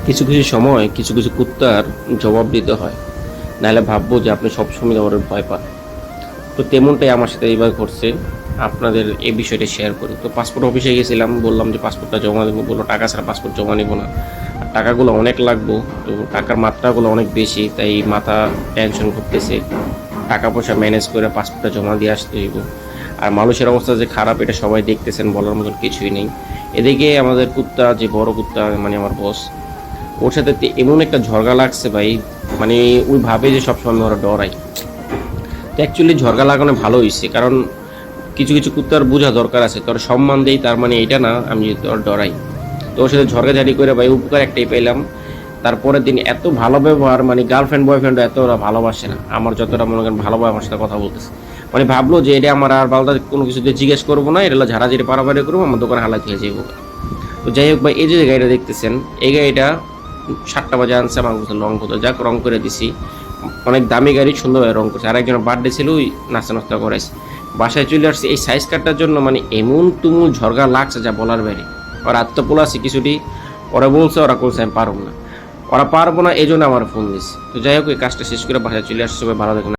কিছু কিছু সময় কিছু কিছু কুত্তার জবাব দিতে হয়, নাহলে ভাববো যে আপনি সবসময় আমার ভয় পান। তো তেমনটাই আমার সাথে এইবার ঘটছে। আপনাদের এই বিষয়টা শেয়ার করি। তো পাসপোর্ট অফিসে গেছিলাম, বললাম যে পাসপোর্টটা জমা দেবো, বললো টাকা ছাড়া পাসপোর্ট জমা নেবো না। আর টাকাগুলো অনেক লাগবো, তো টাকার মাত্রাগুলো অনেক বেশি, তাই মাথা টেনশন করতেছে। টাকা পয়সা ম্যানেজ করে পাসপোর্টটা জমা দিয়ে আসতে হইব। আর মানুষের অবস্থা যে খারাপ এটা সবাই দেখতেছেন, বলার মতন কিছুই নেই। এদিকে আমাদের কুত্তা, যে বড় কুত্তা মানে আমার বস, ওর সাথে এমন একটা ঝগড়া লাগছে ভাই, মানে ওই ভাবে যে সবসময় আমি ওরা ডরাই। তো অ্যাকচুয়ালি ঝগড়া লাগানো ভালো হয়েছে, কারণ কিছু কিছু কুত্তার বোঝা দরকার আছে। তোর সম্মান দেই তার মানে এটা না আমি তোর ডরাই। তো ওর সাথে ঝগড়াঝাড়ি করে ভাই উপকার একটাই পেলাম, তারপরের দিন এত ভালো ব্যবহার, মানে গার্লফ্রেন্ড বয়ফ্রেন্ড এত ওরা ভালোবাসে না আমার যতটা মনে করেন ভালোভাবে আমার সাথে কথা বলতেছে। মানে ভাবলো যে এটা আমার আর বালদা কোনো কিছুতে জিজ্ঞেস করবো না, এটা ঝাড়াঝাড়ি পারাপারি করবো, আমার দোকানে হালা খেয়ে যাবো। তো যাই হোক ভাই, এই যে গাড়িটা দেখতেছেন, এই গাড়িটা 7টা বাজে আনছে, আমার কাছে রং করতে, যাক রং করে দিছি। অনেক দামি গাড়ি, সুন্দরভাবে রং করছে। আর একজনের বার্থডে ছিল, ওই নাস্তা নাস্তা করাইছে। বাসায় চলে আসছে, এই সাইজ কাটটার জন্য মানে এমন তুমুল ঝরগা লাগছে যা বলার বাইরে। ওরা আত্মপোলা আছে কিছুটি, ওরা বলছে ওরা করছে আমি পারবো না, ওরা পারবো না, এই জন্য আমার ফোন দিচ্ছে। তো যাই হোক, এই কাজটা শেষ করে বাসায় চলে আসছে। সবাই ভালো দেখুন।